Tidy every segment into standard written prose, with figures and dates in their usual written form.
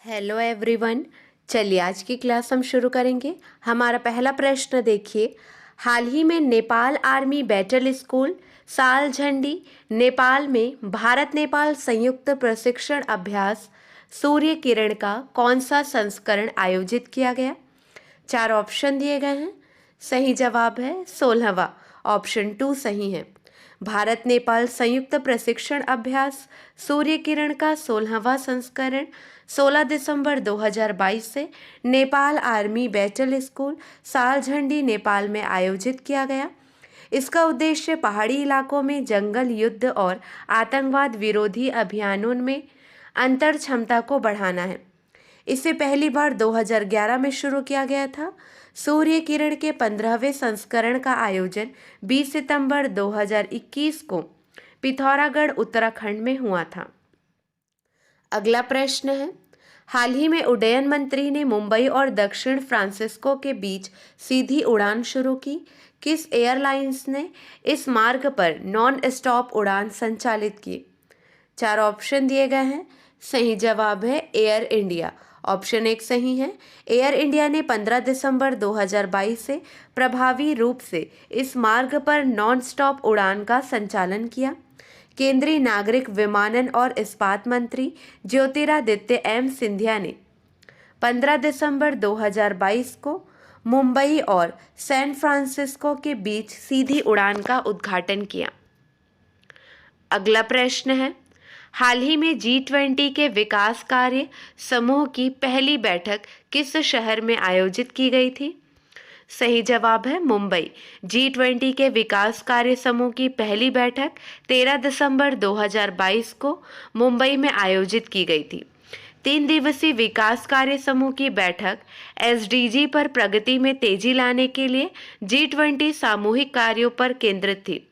Hello everyone. चलिए आज की क्लास हम शुरू करेंगे। हमारा पहला प्रश्न देखिए। हाल ही में Nepal army battle school Saljhandi Nepal में भारत नेपाल संयुक्त प्रशिक्षण अभ्यास सूर्य किरण का कौन सा संस्करण आयोजित किया गया? 4 ऑप्शन दिए गए हैं। सही जवाब है 16वां, ऑप्शन 2 सही है। भारत नेपाल संयुक्त प्रशिक्षण अभ्यास सूर्य किरण का 16वां संस्करण 16 दिसंबर 2022 से Nepal army battle school Saljhandi Nepal में आयोजित किया गया। इसका उद्देश्य पहाड़ी इलाकों में जंगल युद्ध और आतंकवाद विरोधी अभियानों में अंतर क्षमता को बढ़ाना है। इसे पहली बार 2011 में शुरू किया गया था। सूर्य किरण के 15वें संस्करण का आयोजन 20 सितंबर 2021 को पिथौरागढ़ उत्तराखंड में हुआ था। अगला प्रश्न है, हाल ही में उड्डयन मंत्री ने मुंबई और दक्षिण फ्रांसिस्को के बीच सीधी उड़ान शुरू की। किस एयरलाइंस ने इस मार्ग पर नॉन स्टॉप उड़ान संचालित की? 4 ऑप्शन दिए गए हैं। सही जवाब है एयर इंडिया, ऑप्शन 1 सही है। एयर इंडिया ने 15 दिसंबर 2022 से प्रभावी रूप से इस मार्ग पर नॉन स्टॉप उड़ान का संचालन किया। केंद्रीय नागरिक विमानन और इस्पात मंत्री ज्योतिरादित्य एम सिंधिया ने 15 दिसंबर 2022 को मुंबई और सैन फ्रांसिस्को के बीच सीधी उड़ान का उद्घाटन किया। अगला प्रश्न है, हाल ही में G20 के विकास कार्य समूह की पहली बैठक किस शहर में आयोजित की गई थी? सही जवाब है मुंबई। G20 के विकास कार्य समूह की पहली बैठक 13 दिसंबर 2022 को मुंबई में आयोजित की गई थी। 3 दिवसीय विकास कार्य समूह की बैठक SDG पर प्रगति में तेजी लाने के लिए G20 सामूहिक कार्यों पर केंद्रित थी।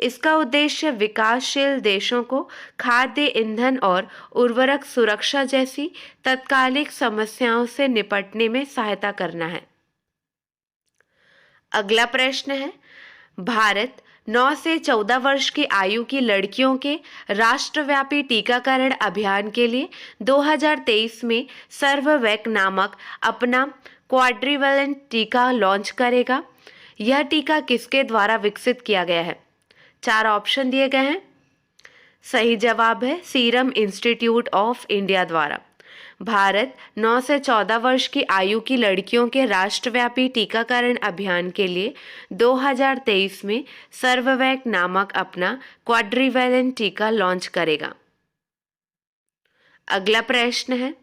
इसका उद्देश्य विकासशील देशों को खाद्य ईंधन और उर्वरक सुरक्षा जैसी तत्कालिक समस्याओं से निपटने में सहायता करना है। अगला प्रश्न है, भारत 9 से 14 वर्ष की आयु की लड़कियों के राष्ट्रव्यापी टीकाकरण अभियान के लिए 2023 में सर्ववैक नामक अपना क्वाड्रिवेलेंट टीका लॉन्च करेगा। यह टीका किसके द्वारा विकसित किया गया है? 4 ऑप्शन दिए गए हैं। सही जवाब है सीरम इंस्टीट्यूट ऑफ इंडिया द्वारा। भारत 9 से 14 वर्ष की आयु की लड़कियों के राष्ट्रव्यापी टीकाकरण अभियान के लिए 2023 में सर्ववैक नामक अपना क्वाड्रिवेलेंट टीका लॉन्च करेगा। अगला प्रश्न है,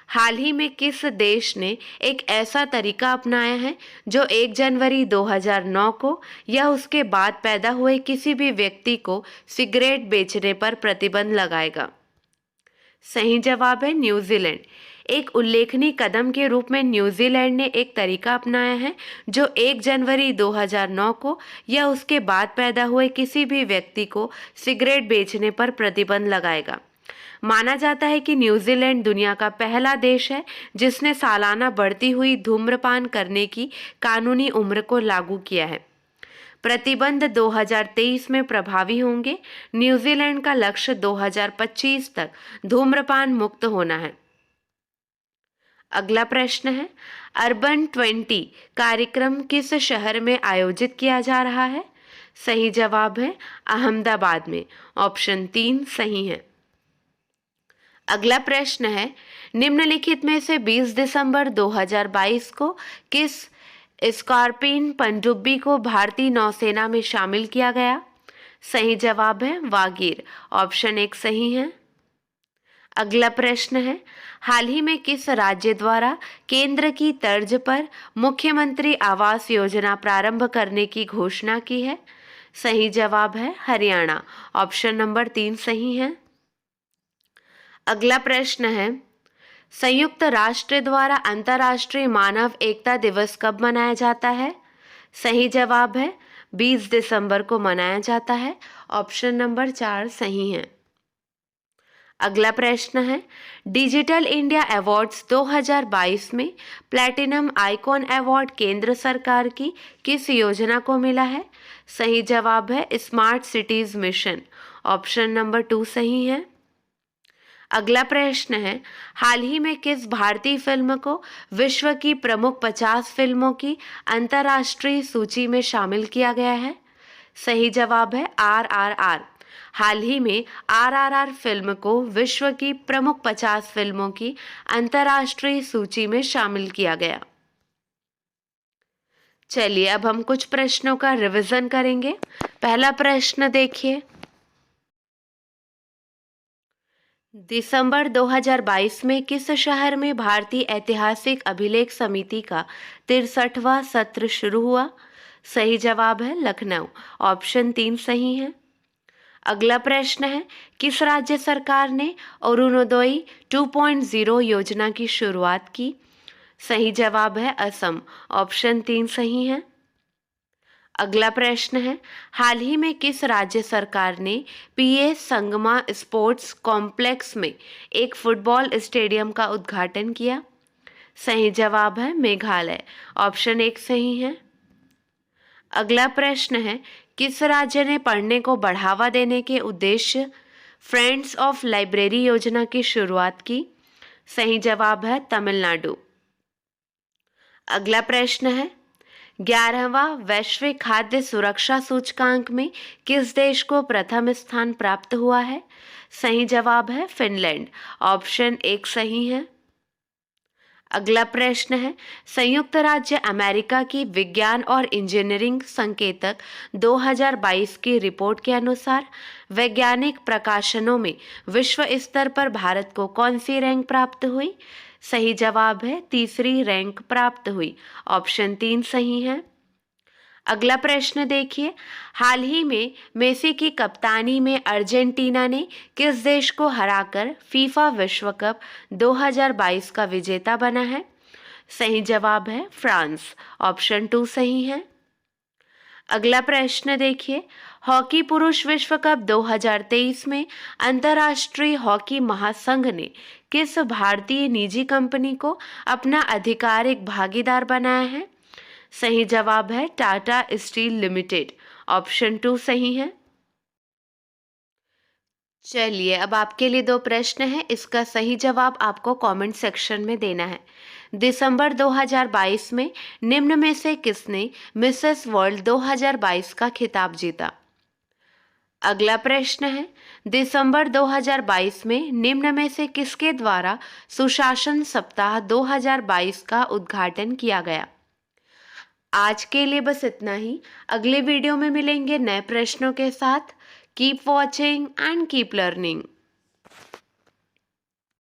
हाल ही में किस देश ने एक ऐसा तरीका अपनाया है जो 1 जनवरी 2009 को या उसके बाद पैदा हुए किसी भी व्यक्ति को सिगरेट बेचने पर प्रतिबंध लगाएगा? सही जवाब है न्यूजीलैंड। एक उल्लेखनीय कदम के रूप में न्यूजीलैंड ने एक तरीका अपनाया है जो 1 जनवरी 2009 को या उसके बाद पैदा हुए किसी भी व्यक्ति को सिगरेट बेचने पर प्रतिबंध लगाएगा। माना जाता है कि न्यूजीलैंड दुनिया का पहला देश है जिसने सालाना बढ़ती हुई धूम्रपान करने की कानूनी उम्र को लागू किया है। प्रतिबंध 2023 में प्रभावी होंगे। न्यूजीलैंड का लक्ष्य 2025 तक धूम्रपान मुक्त होना है। अगला प्रश्न है, अर्बन 20 कार्यक्रम किस शहर में आयोजित किया जा रहा है? सही जवाब है अहमदाबाद में, ऑप्शन 3 सही है। अगला प्रश्न है, निम्नलिखित में से 20 दिसंबर 2022 को किस स्कॉर्पिन पनडुब्बी को भारतीय नौसेना में शामिल किया गया? सही जवाब है वागीर, ऑप्शन 1 सही है। अगला प्रश्न है, हाल ही में किस राज्य द्वारा केंद्र की तर्ज पर मुख्यमंत्री आवास योजना प्रारंभ करने की घोषणा की है? सही जवाब है हरियाणा, ऑप्शन नंबर 3 सही है। अगला प्रश्न है, संयुक्त राष्ट्र द्वारा अंतर्राष्ट्रीय मानव एकता दिवस कब मनाया जाता है? सही जवाब है 20 दिसंबर को मनाया जाता है, ऑप्शन नंबर 4 सही है। अगला प्रश्न है, डिजिटल इंडिया अवार्ड्स 2022 में प्लैटिनम आइकॉन अवार्ड केंद्र सरकार की किस योजना को मिला है? सही जवाब है smart cities mission, option number 2 सही है। अगला प्रश्न है, हाल ही में किस भारतीय फिल्म को विश्व की प्रमुख 50 फिल्मों की अंतर्राष्ट्रीय सूची में शामिल किया गया है? सही जवाब है RRR। हाल ही में RRR फिल्म को विश्व की प्रमुख 50 फिल्मों की अंतर्राष्ट्रीय सूची में शामिल किया गया। चलिए अब हम कुछ प्रश्नों का रिवीजन करेंगे। पहला प्रश्न देखिए, दिसंबर 2022 में किस शहर में भारतीय ऐतिहासिक अभिलेख समिति का 63वां सत्र शुरू हुआ? सही जवाब है लखनऊ। ऑप्शन 3 सही है। अगला प्रश्न है, किस राज्य सरकार ने अरुणोदय 2.0 योजना की शुरुआत की? सही जवाब है असम। ऑप्शन 3 सही है। अगला प्रश्न है, हाल ही में किस राज्य सरकार ने पीए संगमा स्पोर्ट्स कॉम्प्लेक्स में एक फुटबॉल स्टेडियम का उद्घाटन किया? सही जवाब है मेघालय। ऑप्शन 1 सही है। अगला प्रश्न है, किस राज्य ने पढ़ने को बढ़ावा देने के उद्देश्य फ्रेंड्स ऑफ लाइब्रेरी योजना की शुरुआत की? सही जवाब है तमिलनाडु। अगला प्रश्न है, 11वां वैश्विक खाद्य सुरक्षा सूचकांक में किस देश को प्रथम स्थान प्राप्त हुआ है? सही जवाब है फिनलैंड। ऑप्शन 1 सही है। अगला प्रश्न है, संयुक्त राज्य अमेरिका की विज्ञान और इंजीनियरिंग संकेतक 2022 की रिपोर्ट के अनुसार वैज्ञानिक प्रकाशनों में विश्व स्तर पर भारत को कौन सी रैंक प्राप्त हुई? सही जवाब है तीसरी रैंक प्राप्त हुई। ऑप्शन 3 सही है। अगला प्रश्न देखिए, हाल ही में मेसी की कप्तानी में अर्जेंटीना ने किस देश को हराकर फीफा विश्व कप 2022 का विजेता बना है? सही जवाब है फ्रांस। ऑप्शन 2 सही है। अगला प्रश्न देखिए, हॉकी पुरुष विश्व कप 2023 में अंतर्राष्ट्रीय हॉकी महासंघ ने किस भारतीय निजी कंपनी को अपना आधिकारिक भागीदार बनाया है? सही जवाब है टाटा स्टील लिमिटेड। ऑप्शन 2 सही है। चलिए अब आपके लिए 2 प्रश्न हैं, इसका सही जवाब आपको कमेंट सेक्शन में देना है। दिसंबर 2022 में निम्न में से किसने मिसेस वर्ल्ड 2022 का खिताब जीता? अगला प्रश्न है, दिसंबर 2022 में निम्न में से किसके द्वारा सुशासन सप्ताह 2022 का उद्घाटन किया गया? आज के लिए बस इतना ही। अगले वीडियो में मिलेंगे नए प्रश्नों के साथ। Keep watching and keep learning.